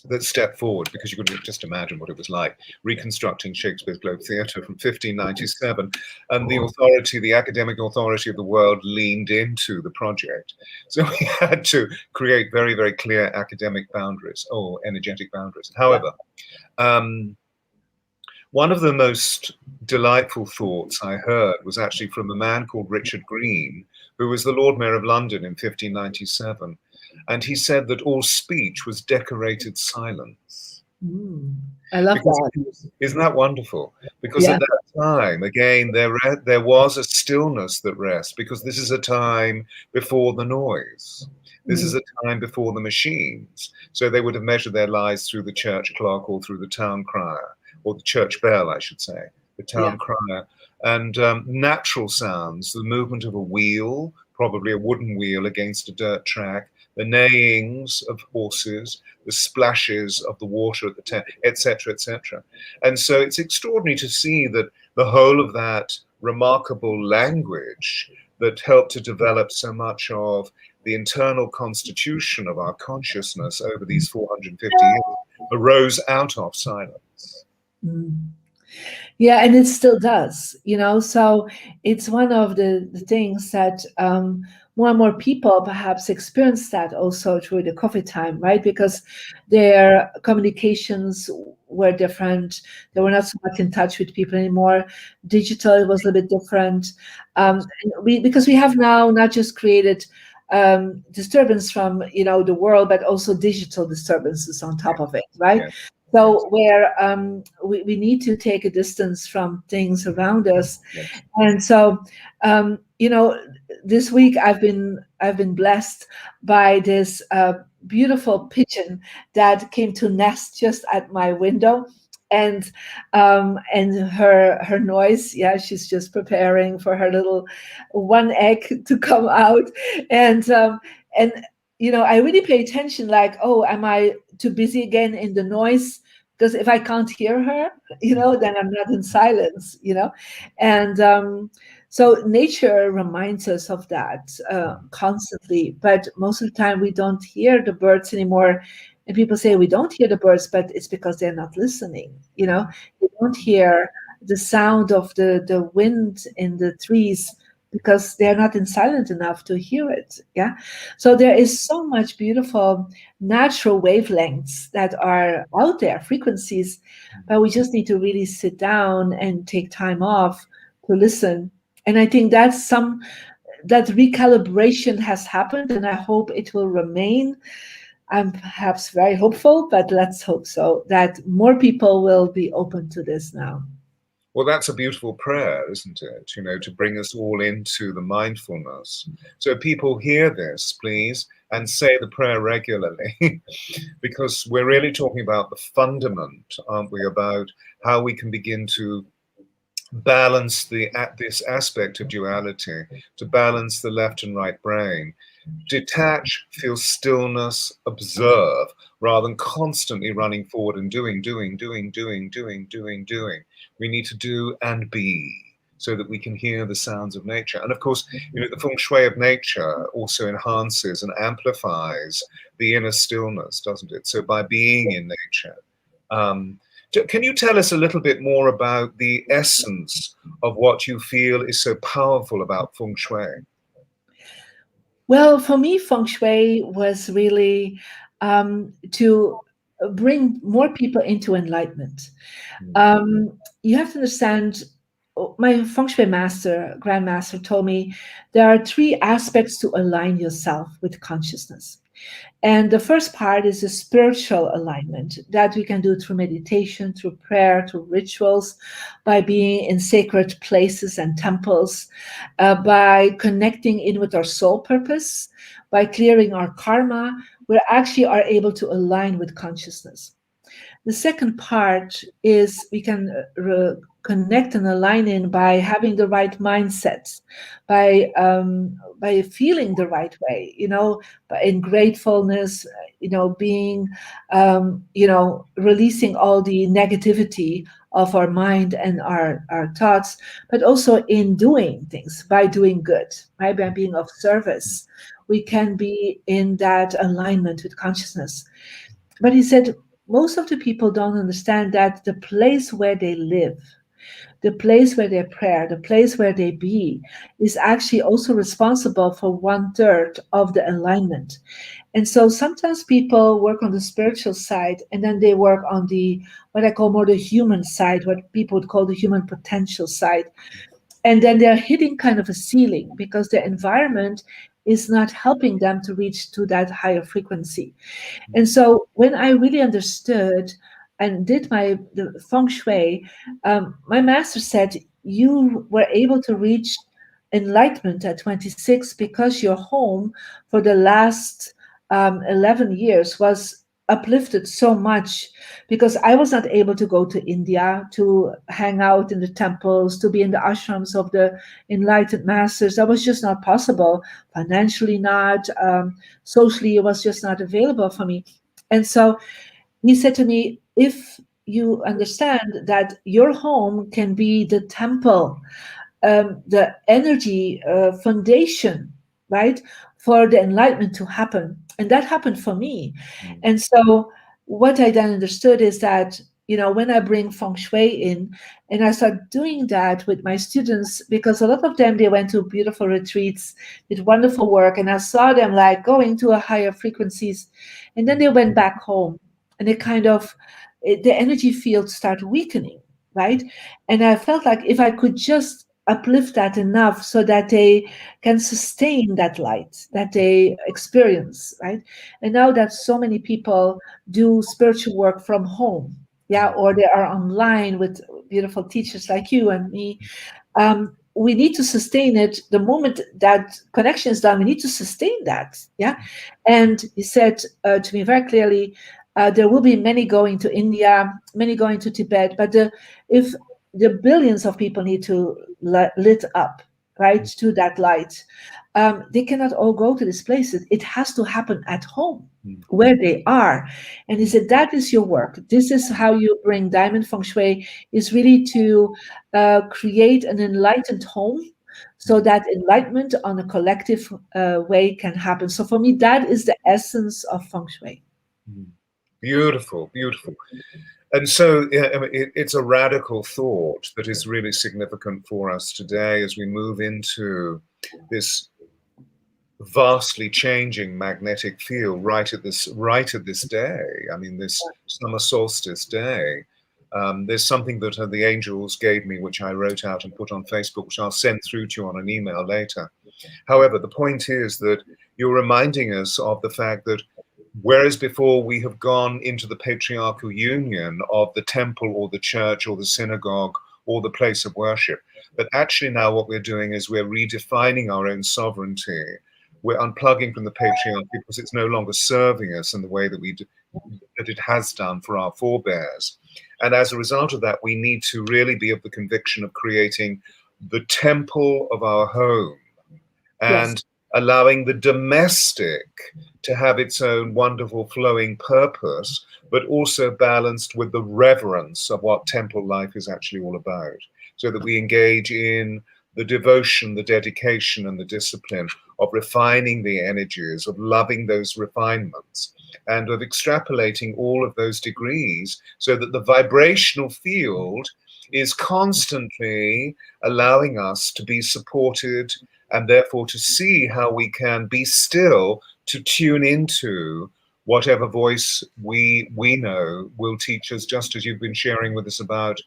S1: that stepped forward, because you could just imagine what it was like reconstructing Shakespeare's Globe Theatre from 1597, and the authority, the academic authority of the world, leaned into the project. So we had to create very, very clear academic boundaries, or energetic boundaries.
S2: Yeah.
S1: However, um, one of the most delightful thoughts I heard was actually from a man called Richard Green, who was the Lord Mayor of London in 1597. And he said that all speech was decorated silence.
S2: Mm. I love
S1: Because
S2: that.
S1: isn't that wonderful? Because
S2: Yeah.
S1: at that time, again, there was a stillness that rests, because this is a time before the noise. This
S2: Mm.
S1: is a time before the machines. So they would have measured their lives through the church clock, or through the town crier, or the church bell, I should say, the
S2: Yeah.
S1: town crier. And natural sounds, the movement of a wheel, probably a wooden wheel against a dirt track, the neighings of horses, the splashes of the water at the tank, etc., etc. And so it's extraordinary to see that the whole of that remarkable language that helped to develop so much of the internal constitution of our consciousness over these 450 years arose out of silence.
S2: Mm. Yeah, and it still does, So it's one of the things that more and more people perhaps experience that also through the COVID time, right? Because their communications were different. They were not so much in touch with people anymore. Digital was a little bit different. Because we have now not just created disturbance from the world, but also digital disturbances on top of it, right?
S1: Yes, yes,
S2: So where we need to take a distance from things around us.
S1: yes.
S2: And so this week I've been blessed by this beautiful pigeon that came to nest just at my window. And her noise, yeah, she's just preparing for her little one egg to come out. And I really pay attention, like, oh, am I too busy again in the noise? Because if I can't hear her, then I'm not in silence. And so nature reminds us of that constantly, but most of the time we don't hear the birds anymore. And people say we don't hear the birds, but it's because they're not listening. They don't hear the sound of the wind in the trees because they're not in silent enough to hear it. Yeah. So there is so much beautiful natural wavelengths that are out there, frequencies, but we just need to really sit down and take time off to listen. And I think that recalibration has happened, and I hope it will remain. I'm perhaps very hopeful, but let's hope so, that more people will be open to this now.
S1: Well, that's a beautiful prayer, isn't it? To bring us all into the mindfulness. So people hear this, please and say the prayer regularly, because we're really talking about the fundament, aren't we, about how we can begin to balance this aspect of duality, to balance the left and right brain, detach, feel stillness, observe, rather than constantly running forward and doing. We need to do and be so that we can hear the sounds of nature. And of course, the feng shui of nature also enhances and amplifies the inner stillness, doesn't it? So by being in nature, can you tell us a little bit more about the essence of what you feel is so powerful about feng shui?
S2: Well, for me, feng shui was really to bring more people into enlightenment. You have to understand, my feng shui master, grandmaster, told me there are three aspects to align yourself with consciousness. And the first part is a spiritual alignment that we can do through meditation, through prayer, through rituals, by being in sacred places and temples, by connecting in with our soul purpose, by clearing our karma. We actually are able to align with consciousness. The second part is we can connect and align in by having the right mindset, by feeling the right way, in gratefulness, being, releasing all the negativity of our mind and our thoughts, but also in doing things, by doing good, right? By being of service. We can be in that alignment with consciousness. But he said, most of the people don't understand that the place where they live, the place where they pray, the place where they be, is actually also responsible for 1/3 of the alignment. And so sometimes people work on the spiritual side and then they work on the, what I call more the human side, what people would call the human potential side. And then they're hitting kind of a ceiling because their environment is not helping them to reach to that higher frequency. And so when I really understood and did the feng shui, my master said, you were able to reach enlightenment at 26 because your home for the last 11 years was uplifted so much, because I was not able to go to India to hang out in the temples, to be in the ashrams of the enlightened masters. That was just not possible, financially not, socially it was just not available for me. And so he said to me, if you understand that your home can be the temple, the energy foundation, right, for the enlightenment to happen. And that happened for me. And so what I then understood is that, when I bring feng shui in and I start doing that with my students, because a lot of them, they went to beautiful retreats, did wonderful work, and I saw them like going to a higher frequencies, and then they went back home and the energy field started weakening, right? And I felt like if I could just uplift that enough so that they can sustain that light that they experience, right? And now that so many people do spiritual work from home, yeah, or they are online with beautiful teachers like you and me, we need to sustain it. The moment that connection is done, we need to sustain that, yeah. And he said to me very clearly, there will be many going to India, many going to Tibet, but if the billions of people need to lit up, right, to that light, they cannot all go to these places. It has to happen at home, where they are. And he said, that is your work. This is how you bring diamond feng shui, is really to create an enlightened home, so that enlightenment on a collective way can happen. So for me, that is the essence of feng shui.
S1: Beautiful, beautiful. And so it's a radical thought that is really significant for us today as we move into this vastly changing magnetic field right at this day. I mean, this summer solstice day. There's something that the angels gave me, which I wrote out and put on Facebook, which I'll send through to you on an email later. However, the point is that you're reminding us of the fact that whereas before we have gone into the patriarchal union of the temple or the church or the synagogue or the place of worship, but actually now what we're doing is we're redefining our own sovereignty. we're unplugging from the patriarchy because it's no longer serving us in the way that that it has done for our forebears. And as a result of that, we need to really be of the conviction of creating the temple of our home and allowing the domestic to have its own wonderful flowing purpose, but also balanced with the reverence of what temple life is actually all about, so that we engage in the devotion, the dedication, and the discipline of refining the energies, of loving those refinements, and of extrapolating all of those degrees so that the vibrational field is constantly allowing us to be supported and therefore to see how we can be still to tune into whatever voice we know will teach us, just as you've been sharing with us about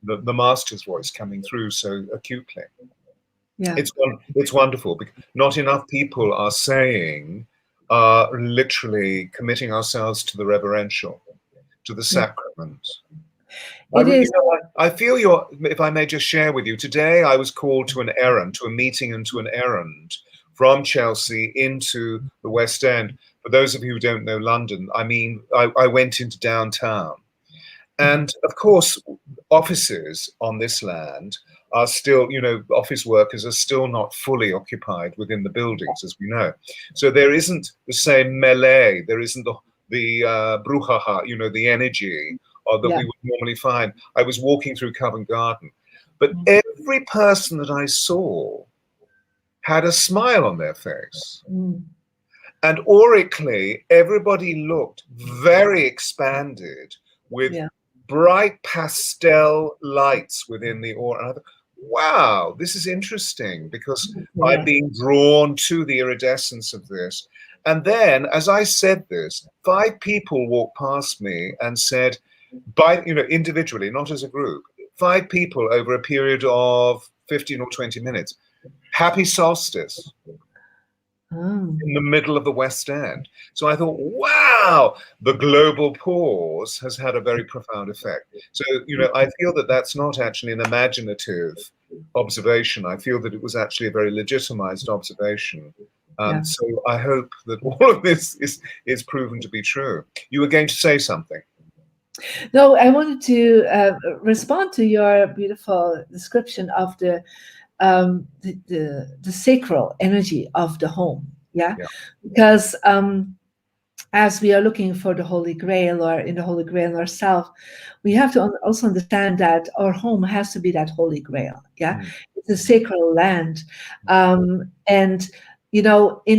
S1: the master's voice coming through so acutely.
S2: Yeah.
S1: It's wonderful because not enough people are saying, literally committing ourselves to the reverential, to the sacrament.
S2: It is.
S1: I feel if I may just share with you, today I was called to an errand, to a meeting and to an errand from Chelsea into the West End. For those of you who don't know London, I mean, I went into downtown. And of course, offices on this land are still, office workers are still not fully occupied within the buildings, as we know. So there isn't the same melee, there isn't the brouhaha, the energy that we would normally find. I was walking through Covent Garden, but every person that I saw had a smile on their face. And aurically, everybody looked very expanded with bright pastel lights within the aura. Wow, this is interesting because I'm being drawn to the iridescence of this. And then, as I said this, 5 people walked past me and said, individually, not as a group, 5 people over a period of 15 or 20 minutes, happy solstice. In the middle of the West End. So I thought, wow, the global pause has had a very profound effect. So, I feel that that's not actually an imaginative observation. I feel that it was actually a very legitimized observation. So I hope that all of this is proven to be true. You were going to say something.
S2: No, I wanted to respond to your beautiful description of the sacral energy of the home. Because as we are looking for the Holy Grail, or in the Holy Grail ourselves, we have to also understand that our home has to be that Holy Grail. It's a sacral land. And in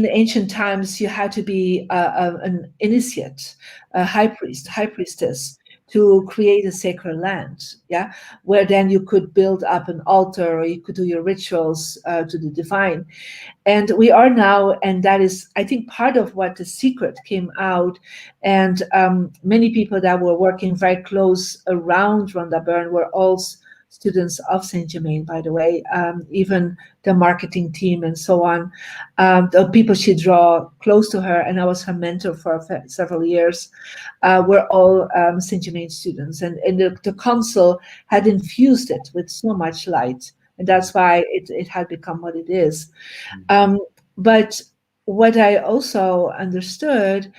S2: the ancient times, you had to be an initiate, a high priest, high priestess, to create a sacred land, where then you could build up an altar, or you could do your rituals to the divine. And we are now, and that is, I think, part of what the secret came out. And many people that were working very close around Rhonda Byrne were all students of Saint Germain, by the way, even the marketing team and so on. The people she drew close to her, and I was her mentor for several years, were all Saint Germain students. And the council had infused it with so much light. And that's why it had become what it is. But what I also understood,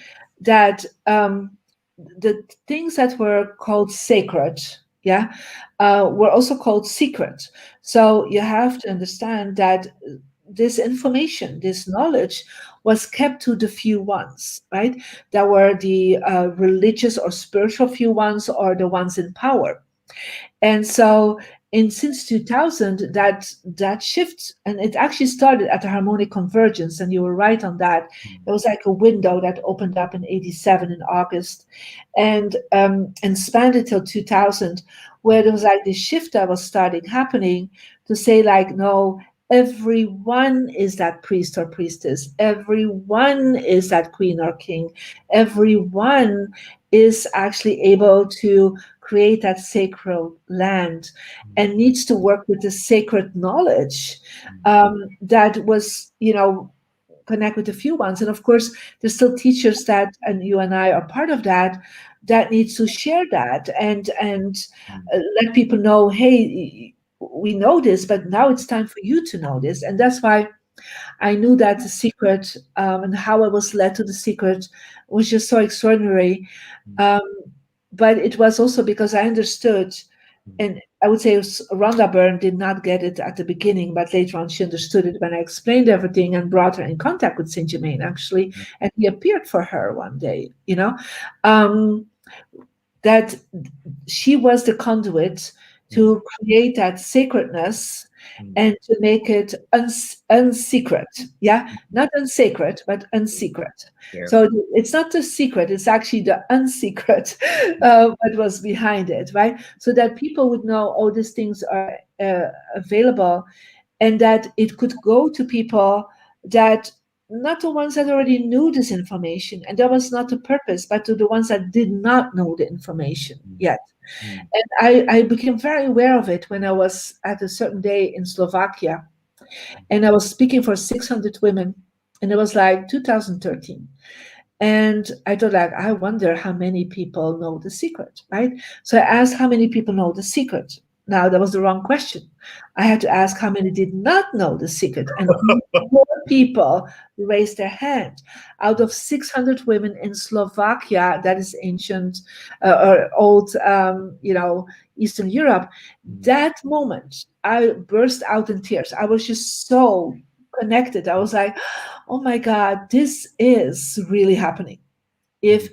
S2: that the things that were called sacred, were also called secret. So you have to understand that this information, this knowledge, was kept to the few ones, right? That were the religious or spiritual few ones, or the ones in power. And so since 2000, that shift, and it actually started at the harmonic convergence, and you were right on that. It was like a window that opened up in 87 in August, and spanned till 2000, where there was like this shift that was starting happening to say, like, no, everyone is that priest or priestess. Everyone is that queen or king. Everyone is actually able to create that sacred land, and needs to work with the sacred knowledge that was, connect with a few ones. And of course, there's still teachers that, and you and I are part of that needs to share that and let people know, hey, we know this, but now it's time for you to know this. And that's why I knew that the secret, and how I was led to the secret was just so extraordinary. Um, but it was also because I understood, and I would say Rhonda Byrne did not get it at the beginning, but later on she understood it when I explained everything and brought her in contact with Saint Germain, actually, and he appeared for her one day, that she was the conduit to create that sacredness and to make it unsecret. Yeah, not unsacred, but unsecret.
S1: Yeah.
S2: So it's not the secret, it's actually the unsecret what was behind it, right? So that people would know, oh, these things are available, and that it could go to people that, not the ones that already knew this information, and that was not the purpose, but to the ones that did not know the information yet. And I became very aware of it when I was at a certain day in Slovakia, and I was speaking for 600 women, and it was like 2013. And I thought, like, I wonder how many people know the secret, right? So I asked how many people know the secret. Now, that was the wrong question. I had to ask how many did not know the secret. And more people raised their hand. Out of 600 women in Slovakia, that is ancient or old, Eastern Europe, that moment, I burst out in tears. I was just so connected. I was like, oh my God, this is really happening. If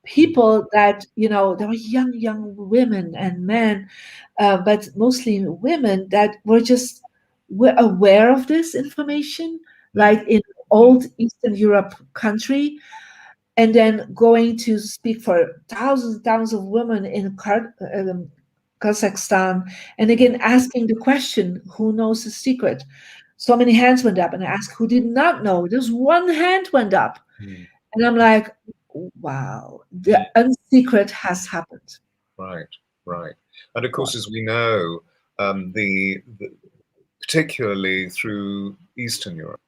S2: people that, there were young women and men, but mostly women that were aware of this information, like in old Eastern Europe country, and then going to speak for thousands and thousands of women in Kazakhstan, and again asking the question, who knows the secret? So many hands went up, and I asked who did not know. Just one hand went up. And I'm like, wow, the unsecret has happened.
S1: Right, right. And of course, as we know, the particularly through Eastern Europe,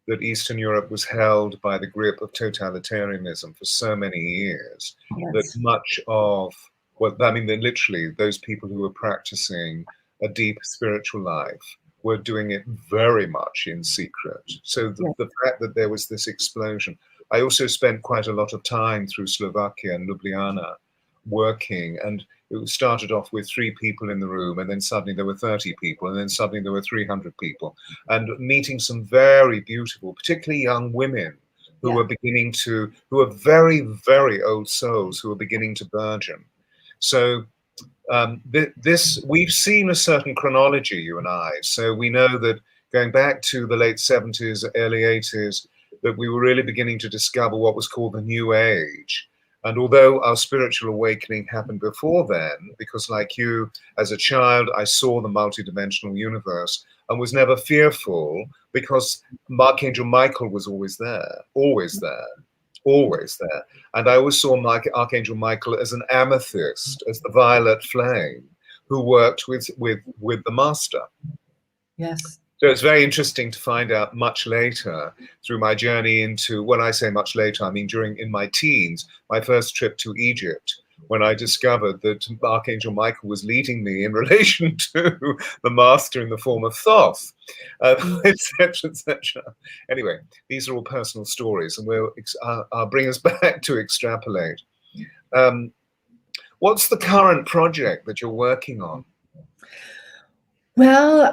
S1: that Eastern Europe was held by the grip of totalitarianism for so many years, that
S2: Yes.
S1: much of, well, I mean, that literally those people who were practicing a deep spiritual life were doing it very much in secret. So the fact that there was this explosion. I also spent quite a lot of time through Slovakia and Ljubljana working, and it started off with 3 people in the room, and then suddenly there were 30 people, and then suddenly there were 300 people, and meeting some very beautiful, particularly young women who were beginning to, who are very, very old souls who are beginning to burgeon. So we've seen a certain chronology, you and I. So we know that going back to the late 70s, early 80s, that we were really beginning to discover what was called the New Age. And although our spiritual awakening happened before then, because like you, as a child, I saw the multidimensional universe and was never fearful, because Archangel Michael was always there, always there, always there. And I always saw Archangel Michael as an amethyst, as the violet flame, who worked with the master.
S2: Yes.
S1: So it's very interesting to find out much later through my journey into, when I say much later, I mean in my teens, my first trip to Egypt, when I discovered that Archangel Michael was leading me in relation to the master in the form of Thoth, etc., etc. Anyway, these are all personal stories, and I'll bring us back to extrapolate. What's the current project that you're working on?
S2: Well,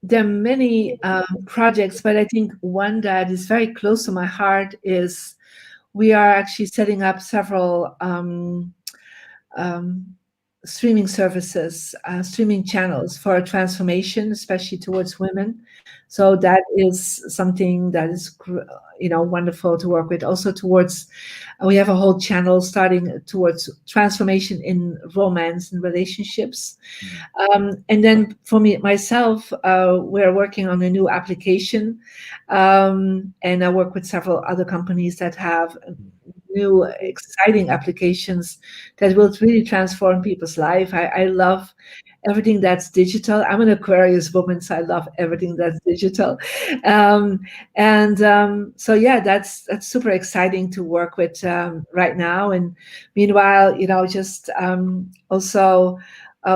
S2: there are many projects, but I think one that is very close to my heart is we are actually setting up several streaming services, streaming channels for transformation, especially towards women. So that is something that is, wonderful to work with. Also towards, we have a whole channel starting towards transformation in romance and relationships. And then for myself, we're working on a new application. And I work with several other companies that have new exciting applications that will really transform people's life. I love everything that's digital. I'm an Aquarius woman, so I love everything that's digital. So yeah, that's super exciting to work with right now. And meanwhile, just also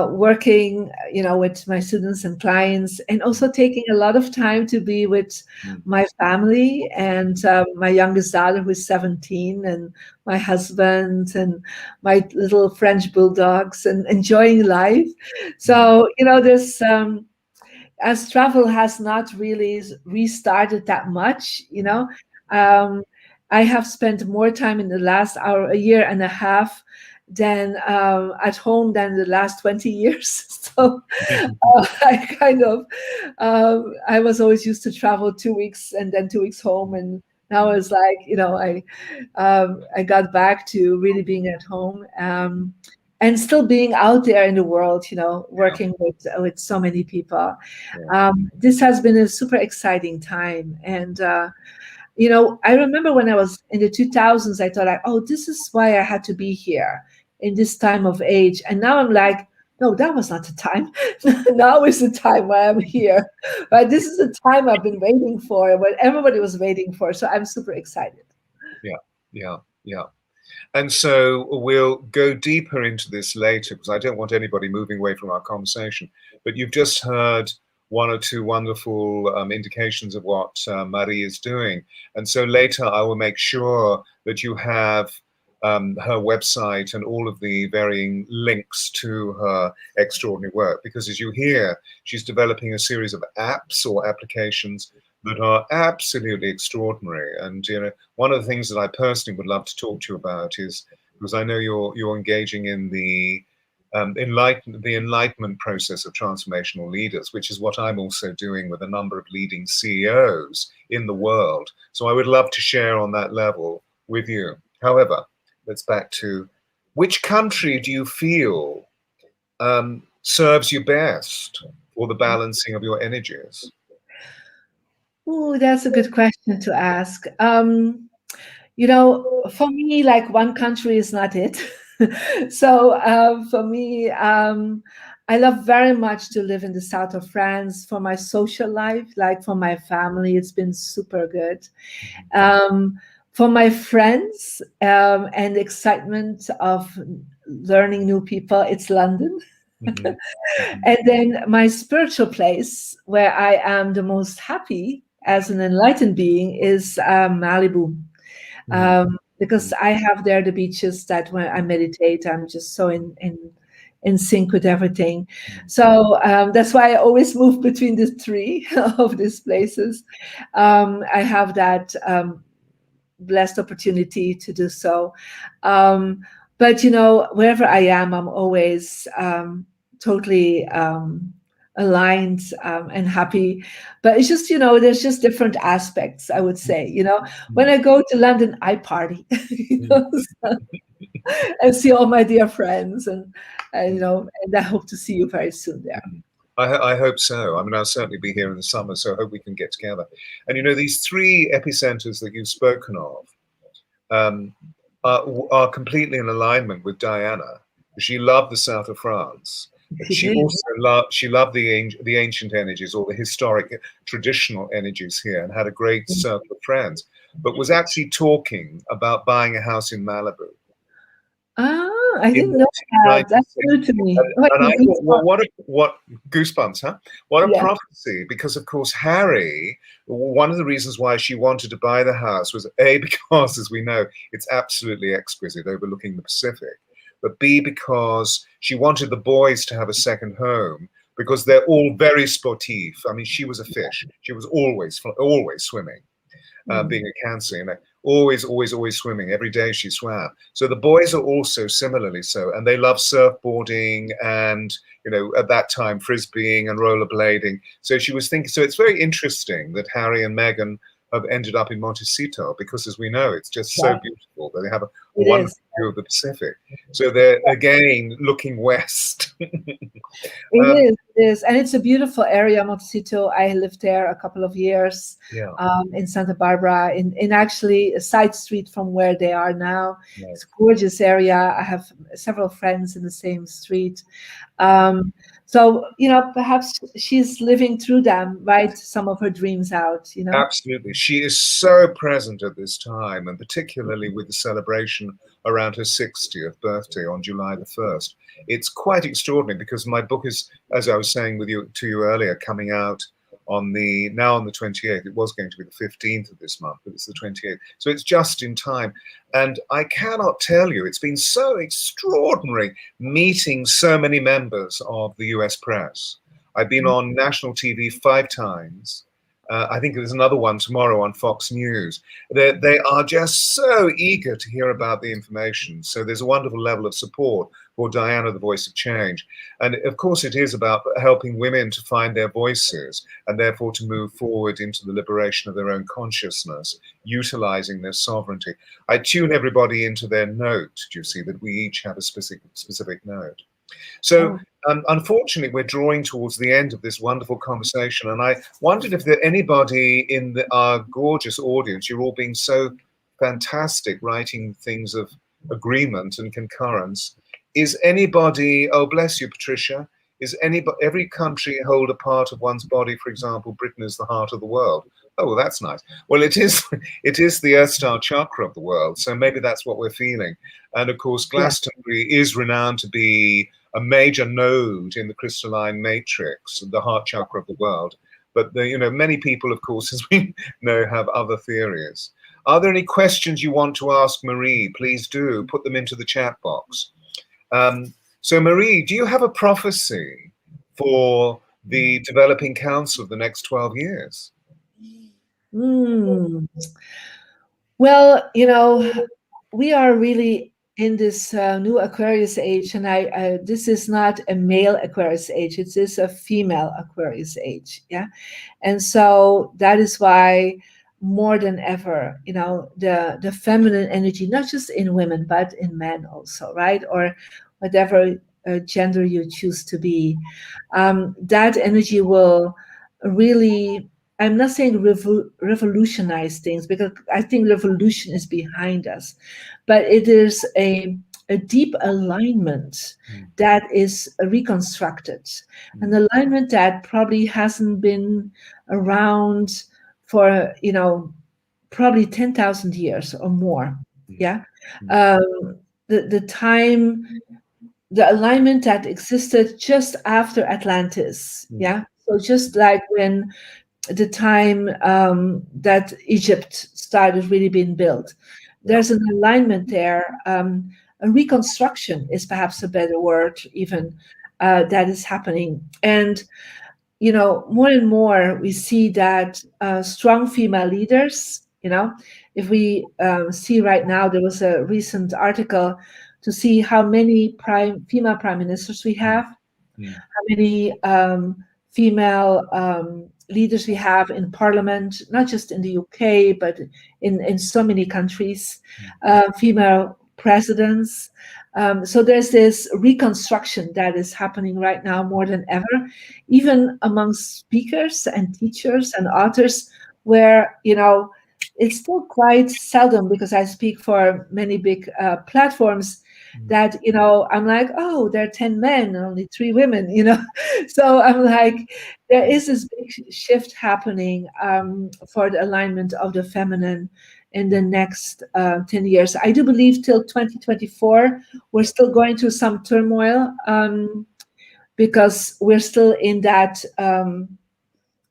S2: working, with my students and clients, and also taking a lot of time to be with my family and my youngest daughter, who is 17, and my husband and my little French bulldogs, and enjoying life. So, there's as travel has not really restarted that much, I have spent more time in the last hour, a year and a half, than at home than the last 20 years. So I kind of, I was always used to travel 2 weeks and then 2 weeks home. And now it's like, I got back to really being at home, and still being out there in the world, working with so many people. This has been a super exciting time. And, I remember when I was in the 2000s, I thought, oh, this is why I had to be here in this time of age. And now I'm like, no, that was not the time. Now is the time where I'm here. But this is the time I've been waiting for, what everybody was waiting for. So I'm super excited.
S1: Yeah. And so we'll go deeper into this later, because I don't want anybody moving away from our conversation. But you've just heard one or two wonderful indications of what Marie is doing. And so later I will make sure that you have her website and all of the varying links to her extraordinary work, because as you hear, she's developing a series of apps or applications that are absolutely extraordinary. And one of the things that I personally would love to talk to you about is, because I know you're engaging in the enlightenment process of transformational leaders, which is what I'm also doing with a number of leading CEOs in the world. So I would love to share on that level with you. However, let's back to, which country do you feel serves you best for the balancing of your energies?
S2: Oh, that's a good question to ask. For me, like, one country is not it. So for me, I love very much to live in the south of France for my social life, like for my family. It's been super good. For my friends and the excitement of learning new people, it's London. And then my spiritual place, where I am the most happy as an enlightened being, is Malibu. Because I have there the beaches that when I meditate, I'm just so in sync with everything. So that's why I always move between the three of these places. I have that blessed opportunity to do so. But wherever I am, I'm always totally aligned and happy. But it's just, there's just different aspects, I would say. When I go to London, I party, and see all my dear friends, and and I hope to see you very soon there.
S1: I hope so. I mean, I'll certainly be here in the summer, so I hope we can get together. And these three epicenters that you've spoken of are completely in alignment with Diana. She loved the south of France. She also loved the ancient energies, or the historic traditional energies here, and had a great circle of friends, but was actually talking about buying a house in Malibu.
S2: I didn't know that. That's new to me.
S1: And I thought, well, what goosebumps, huh? What a
S2: Yeah.
S1: prophecy! Because of course, Harry, one of the reasons why she wanted to buy the house was A, because, as we know, it's absolutely exquisite, overlooking the Pacific, but B, because she wanted the boys to have a second home, because they're all very sportif. I mean, she was a fish. She was always swimming. Being a Cancer, always swimming. Every day she swam. So the boys are also similarly so, and they love surfboarding and, at that time, frisbeeing and rollerblading. So she was thinking, so it's very interesting that Harry and Meghan have ended up in Montecito, because, as we know, it's just so beautiful that they have a wonderful view of the Pacific. So they're, again, looking west.
S2: It is. It is, and it's a beautiful area, Montecito. I lived there a couple of years
S1: Yeah.
S2: in Santa Barbara, in actually a side street from where they are now.
S1: Right.
S2: It's a gorgeous area. I have several friends in the same street. Um, so, perhaps she's living through them, right? Some of her dreams out.
S1: Absolutely. She is so present at this time, and particularly with the celebration around her 60th birthday on July the 1st. It's quite extraordinary because my book is, as I was saying to you earlier, coming out on the 28th. It was going to be the 15th of this month, but it's the 28th. So it's just in time. And I cannot tell you, it's been so extraordinary meeting so many members of the US press. I've been on national TV 5 times. I think there's another one tomorrow on Fox News. They are just so eager to hear about the information. So there's a wonderful level of support for Diana, the Voice of Change. And of course, it is about helping women to find their voices and therefore to move forward into the liberation of their own consciousness, utilizing their sovereignty. I tune everybody into their note, do you see, that we each have a specific note. So unfortunately, we're drawing towards the end of this wonderful conversation. And I wondered if there anybody in our gorgeous audience, you're all being so fantastic, writing things of agreement and concurrence. Is anybody, oh, bless you, Patricia, is every country hold a part of one's body? For example, Britain is the heart of the world. Oh, well, that's nice. Well, it is the Earth Star chakra of the world. So maybe that's what we're feeling. And of course, Glastonbury is renowned to be a major node in the crystalline matrix, the heart chakra of the world. But many people, of course, as we know, have other theories. Are there any questions you want to ask Marie? Please do put them into the chat box. So Marie, do you have a prophecy for the developing council of the next 12 years?
S2: Well, we are really in this new Aquarius age, and this is not a male Aquarius age, it is a female Aquarius age, yeah? And so that is why more than ever, the feminine energy, not just in women, but in men also, right? Or whatever gender you choose to be, that energy will really, I'm not saying revolutionize things, because I think revolution is behind us, but it is a deep alignment that is reconstructed, an alignment that probably hasn't been around for, probably 10,000 years or more. Yeah. The time, the alignment that existed just after Atlantis. Yeah. So just like when the time that Egypt started really being built, there's an alignment there. A reconstruction is perhaps a better word, even, that is happening. And more and more we see that strong female leaders, if we see right now, there was a recent article to see how many female prime ministers we have, how many female leaders we have in parliament, not just in the UK, but in so many countries, female presidents. So there's this reconstruction that is happening right now more than ever, even amongst speakers and teachers and authors, where, it's still quite seldom, because I speak for many big platforms, that, I'm like, oh, there are 10 men and only 3 women, So I'm like, there is this big shift happening for the alignment of the feminine in the next 10 years. I do believe till 2024, we're still going through some turmoil, because we're still in that,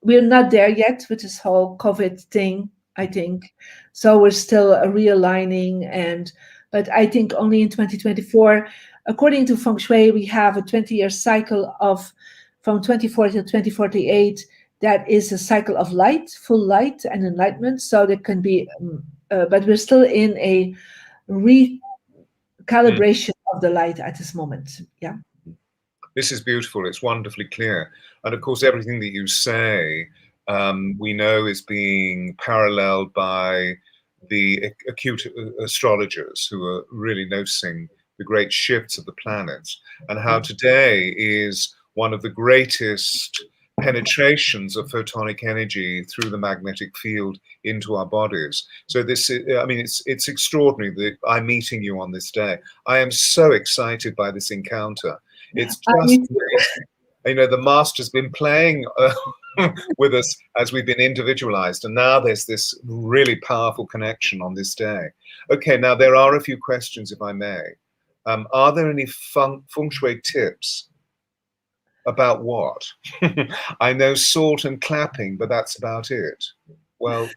S2: we're not there yet with this whole COVID thing, I think. So we're still realigning, but I think only in 2024, according to Feng Shui, we have a 20-year cycle from 2040 to 2048. That is a cycle of light, full light and enlightenment. So there can be, but we're still in a recalibration of the light at this moment. Yeah.
S1: This is beautiful. It's wonderfully clear. And of course, everything that you say, we know is being paralleled by the acute astrologers who are really noticing the great shifts of the planets, and how today is one of the greatest penetrations of photonic energy through the magnetic field into our bodies. So this, I mean, it's extraordinary that I'm meeting you on this day. I am so excited by this encounter. It's just amazing. You know, the master's been playing with us as we've been individualized, and now there's this really powerful connection on this day. Okay, now there are a few questions, if I may. Are there any feng shui tips? About what? I know salt and clapping, but that's about it. Well,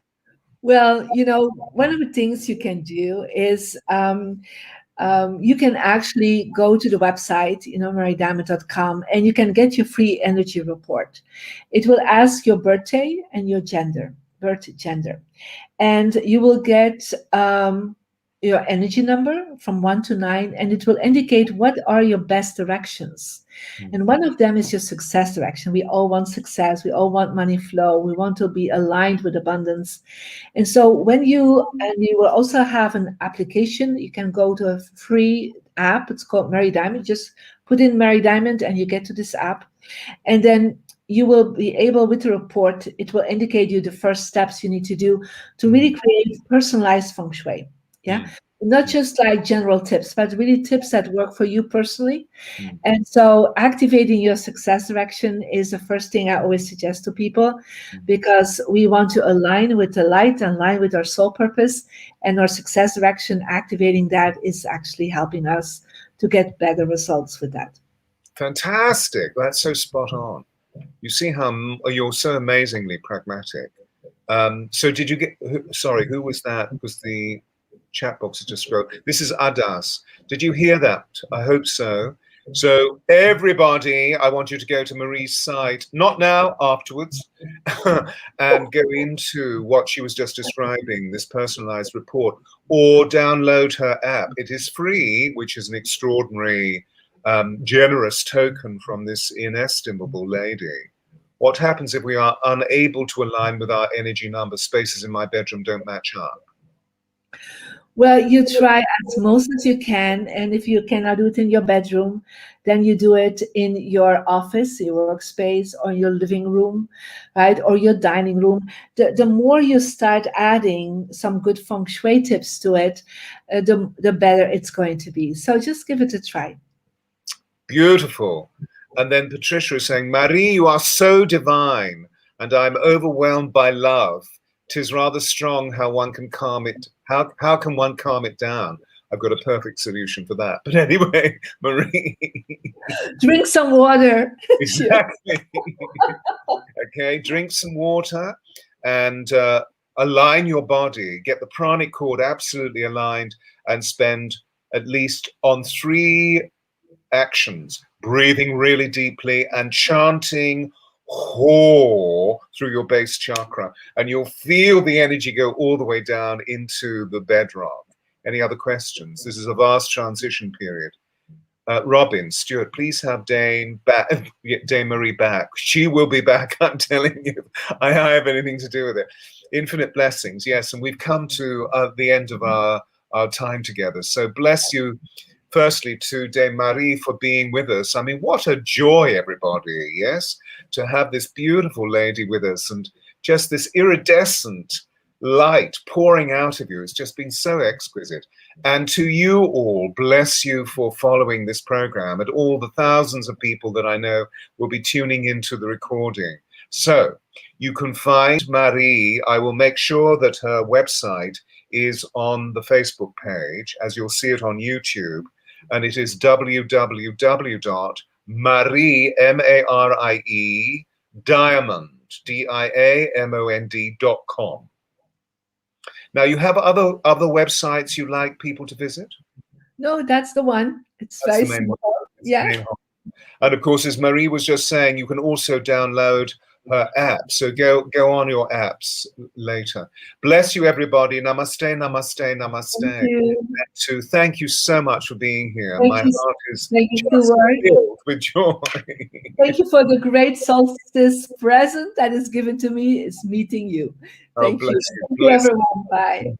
S2: you know, one of the things you can do is you can actually go to the website, marydiamond.com, and you can get your free energy report. It will ask your birthday and your birth gender, and you will get your energy number from 1 to 9, and it will indicate what are your best directions. And one of them is your success direction. We all want success. We all want money flow. We want to be aligned with abundance. And so you will also have an application. You can go to a free app. It's called Mary Diamond. Just put in Mary Diamond and you get to this app. And then you will be able, with the report, it will indicate you the first steps you need to do to really create personalized feng shui. Yeah. Not just like general tips, but really tips that work for you personally. And so activating your success direction is the first thing I always suggest to people, because we want to align with the light, align with our soul purpose, and our success direction. Activating that is actually helping us to get better results with that.
S1: Fantastic. That's so spot on. You see how you're so amazingly pragmatic. So did you get, sorry, who was that? Was the chat box has just scrolled. This is Adas. Did you hear that? I hope so. So everybody, I want you to go to Marie's site, not now, afterwards, and go into what she was just describing, this personalized report, or download her app. It is free, which is an extraordinary, generous token from this inestimable lady. What happens if we are unable to align with our energy number? Spaces in my bedroom don't match up.
S2: Well, you try as most as you can, and if you cannot do it in your bedroom, then you do it in your office, your workspace, or your living room, right, or your dining room. The more you start adding some good feng shui tips to it, the better it's going to be. So just give it a try.
S1: Beautiful. And then Patricia is saying, Marie, you are so divine, and I'm overwhelmed by love. 'Tis rather strong how one can calm it. How can one calm it down? I've got a perfect solution for that. But anyway, Marie.
S2: Drink some water.
S1: Exactly. Okay, drink some water and align your body. Get the pranic cord absolutely aligned and spend at least on 3 actions. Breathing really deeply and chanting Ho through your base chakra, and you'll feel the energy go all the way down into the bedrock. Any other questions? This is a vast transition period. Robin, Stuart, please have Dame Marie back. She will be back, I'm telling you. I have anything to do with it. Infinite blessings, yes, and we've come to the end of our time together. So bless you, firstly, to Dame Marie for being with us. I mean, what a joy, everybody, yes? To have this beautiful lady with us, and just this iridescent light pouring out of you. It's just been so exquisite. And to you all, bless you for following this program, and all the thousands of people that I know will be tuning into the recording. So you can find Marie. I will make sure that her website is on the Facebook page, as you'll see it on YouTube. And it is www.marie, M-A-R-I-E, diamond, diamond.com. Now, you have other websites you like people to visit?
S2: No, that's the one. It's very simple. Yeah.
S1: And of course, as Marie was just saying, you can also download her app. So go on your apps later. Bless you, everybody. Namaste, namaste, namaste. Thank you so much for being here. My heart is just filled with joy.
S2: Thank you for the great solstice present that is given to me. Is meeting you. Thank you.
S1: Bless you.
S2: Thank you, everyone. Bye.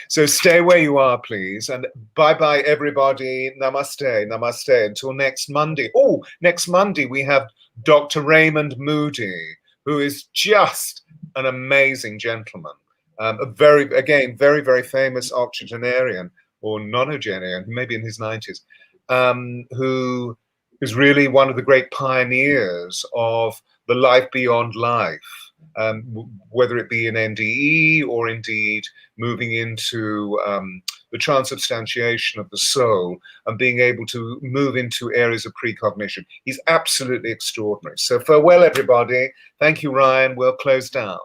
S1: So stay where you are, please. And bye-bye, everybody. Namaste, namaste. Until next Monday. Oh, next Monday we have Dr. Raymond Moody, who is just an amazing gentleman. A again, very, very famous octogenarian or nonagenarian, maybe in his 90s, who is really one of the great pioneers of the life beyond life. Whether it be in NDE or indeed moving into the transubstantiation of the soul and being able to move into areas of precognition. He's absolutely extraordinary. So farewell, everybody. Thank you, Ryan. We'll close down.